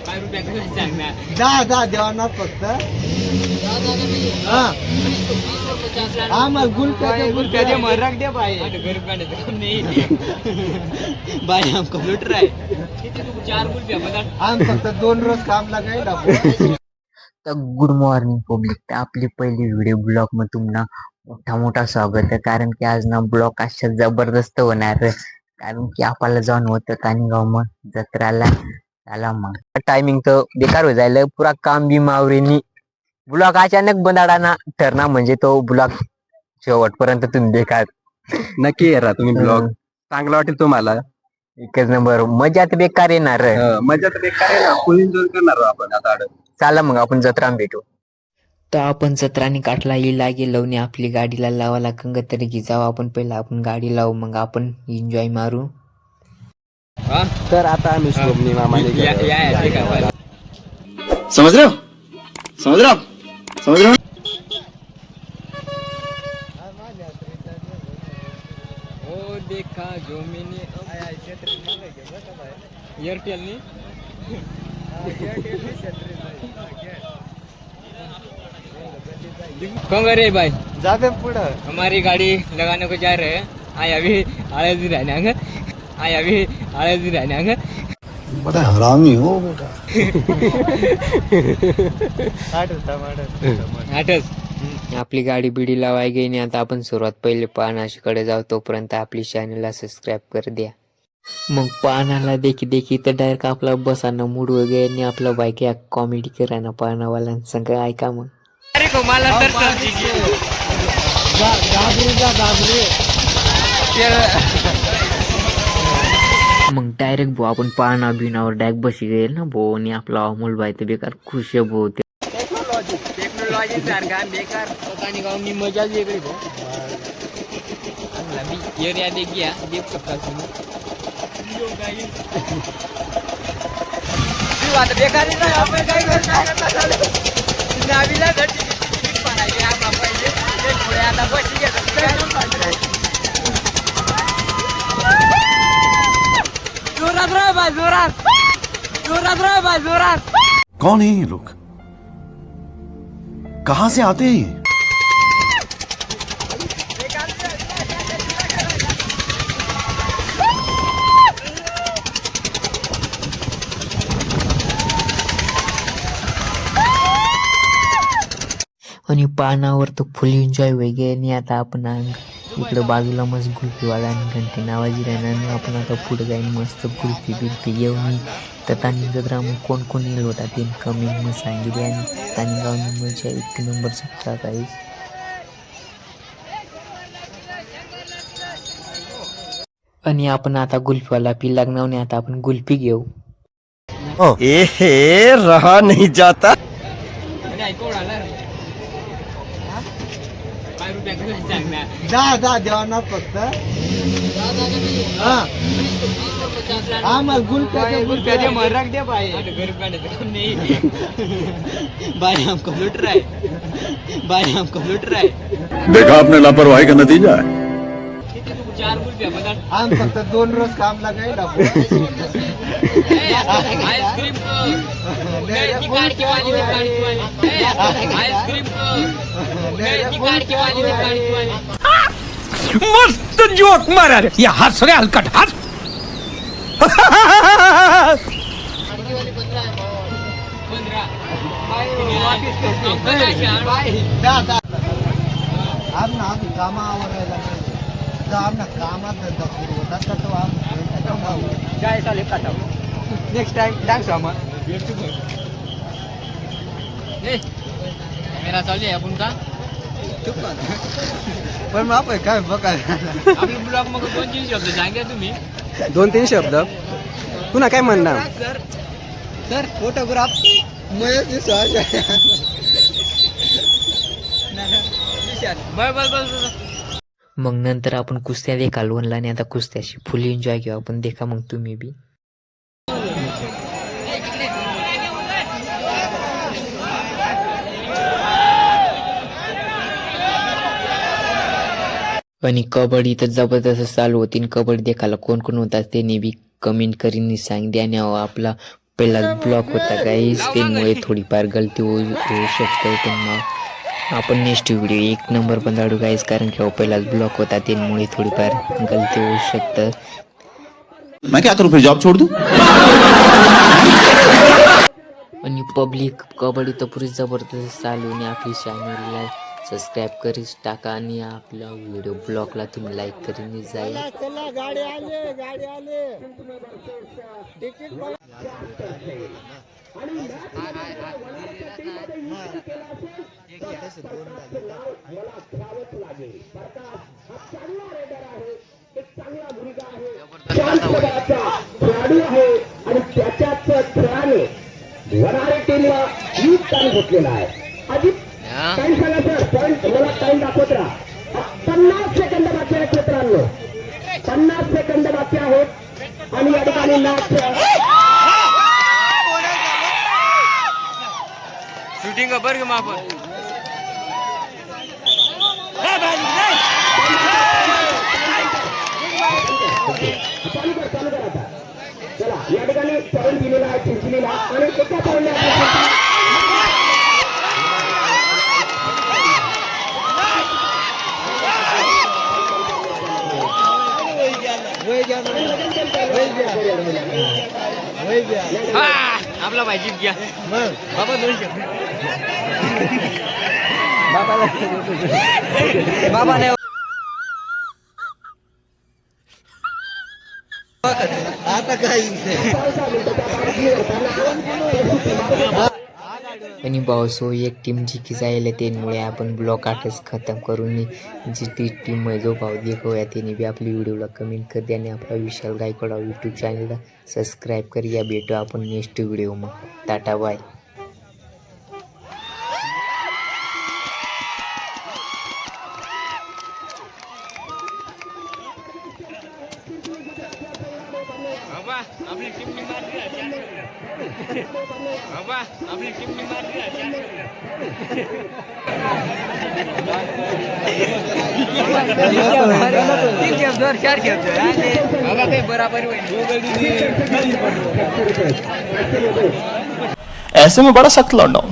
जा देवाना फक्त हा मग गुलप्या दे मरक दे बाई बाई हम कंप्यूटर आहे आम फक्त 2 रोज काम लागाय तर गुड मॉर्निंग पब्लिक. तर आपली पहिली व्हिडिओ ब्लॉग मध्ये तुम्हाला मोठा मोठा स्वागत आहे. कारण की आज ना ब्लॉग अशा जबरदस्त होणार आहे. कारण की आपल्याला जाऊन होतं कानिगाव मग जत्राला त्याला मग टायमिंग तर बेकार हो जायला पुरा काम बी मावरीनी ब्लॉग अचानक बनाडाना ठरणार म्हणजे तो ब्लॉग शेवटपर्यंत तुम्ही बेकार नक्की येरा तुम्ही ब्लॉग चांगला वाटेल तुम्हाला. एकच नंबर मजा तर बेकार येणार आहे. मजा तर बेकार आहे ना, फुल एन्जॉय करणार आहोत आपण आता. चला मग आपण जत्रा भेटू. तर आपण जत्राने काटला लागे लावणे आपली गाडीला लावायला कंग तरी की जाऊ आपण पहिला आपण गाडी लावू मग आपण एन्जॉय मारू. तर आता आम्ही शोभनी मामाने समझ रहे हो समझ रहे हो समझ रहे हो ओ देखा जो मैंने एयरटेल ने कौन रे भाई जाते पुढं हमारी गाड़ी लगाने को जा रहे हैं. आय अभी आळ्याची राहण्याग आय अभी आळ्याची राहण्याग बड़ा हरामी हो बेटा. आपली गाडी बिडी लावाय गेली नाही. आता आपण सुरुवात पहिले पानाशीकडे जाऊ. तोपर्यंत आपली चॅनलला सबस्क्राईब कर द्या. मग पानाला देखी तर डायरेक्ट आपला बसाना मूड वगैरे आणि आपला बाईक या कॉमेडी करायला पानावाला सगळं ऐका मग. अरे कोमाला तर मग डायरेक्ट भाऊ आपण पाना बिनावर डायरेक्ट बशी गेल ना भाऊ आणि आपला अमोल बाई तर बेकार खुश आहे भाऊ. टेक्नॉलॉजी सारखा बेकार पतानी गाव मी मजा वेगळी भाऊ. एरिया देख गया देख सकता आता बेकार आपण काय करणार नावीला घरची पाडायची आता पाहिजे पुढे आता बशी जोरात राह बा जोरात जोरात राह बा जोरात. कौन है ये लोग, कहां से आते हैं ये? आणि पानावर तर फुल एन्जॉय वगैरे आणि आता आपण इकडं बाजूला मस्त गुल्फीवाला आणि घंटे नावाजी राहणार आणि आपण आता पुढे जाईन मस्त गुल्फी बिल्फी घेऊन. तर तानी जत्रा मग कोण कोण येईल होता ते कमेंट मग सांगितले आणि तानी गावनी मजा एक नंबर जत्रा काही. आणि आपण आता गुल्फीवाला पी लागणार आता आपण गुल्फी घेऊ. ए रहा नहीं जाता. जा देवाना फक्त हा मग गुलप्या दे मरक दे बाई बाई हम कंप्यूटर आहे बाई हम कंप्यूटर आहे. देखा आपने लापरवाही का नतीजा है. 4 गुलप्या आम फक्त 2 रोज काम लागाय आईस्क्रीम मस्त जोक मारा रे या हस रे हलकट हस. कामावर कामात नेक्स्ट टाइम थँक्स आम्हा मेरा चालू आहे आपण का पण माप आहे काय बघा आपल्या ब्लॉग मग 2-3 शब्द सांगा तुम्ही. 2-3 शब्द पुन्हा काय म्हणणार सर फोटोग्राफ बस मग नंतर आपण कुस्त्या देखा लोनला आणि आता कुस्त्याशी फुल एन्जॉय घेऊ आपण. देखा मग तुम्ही बी. आणि कबड्डी तर जबरदस्त चालू होती. कबड्डी देखायला कोण कोण होता ते बी कमेंट करीन सांग द्या. आणि आपला पहिला ब्लॉक होता गाईस, त्यामुळे थोडीफार गलती होऊ शकते, पण आपण नेक्स्ट व्हिडिओ एक नंबर पण काढू गाईस, कारण की पहिलाच ब्लॉक होता त्यामुळे थोडीफार गलती होऊ शकतं. मैं क्या करूं फिर, जॉब छोड़ दूं? आणि पब्लिक कबड्डी तर पुरी जबरदस्त चालू आणि आपली चॅनलला सबस्क्राईब करीच टाका आणि आपला व्हिडिओ ब्लॉगला तुम्ही लाईक करून जाईल. खेळाडू आहे आणि त्याच्याच खेळाने वरारी टीमला लीड स्थान घेतलेला आहे. अजित टाइम सांगा सर, पॉईंट मला टाइम दाखवत राहा. 50 सेकंद बाकी आहेत मित्रांनो, 50 सेकंद बाकी आहेत आणि या ठिकाणी मॅच शूटिंग बरं का आपण चालू कर आता. चला या ठिकाणी पॉईंट दिलेला आहे चिंचणीला आणि एका पॉईंटला आपला भाजी घ्या बाबा 200 बाबा नाही आता काही आणि भाऊ एक टीम जिंकी जायला त्यामुळे आपण ब्लॉक आठच खतम करून जी ती टीम जो भाऊ देखूया त्याने बी आपली व्हिडिओला कमेंट कर द्या आणि आपला विशाल गायकवाड यूट्यूब चॅनलला सबस्क्राईब कर. या भेटू आपण नेक्स्ट व्हिडिओ. मग टाटा बाय. बाबा आपली टीम ने मार दिया बाबा आपली टीम ने मार दिया बाबा काही बराबर ऐसे में बड़ा सख्त लौंडा हूं.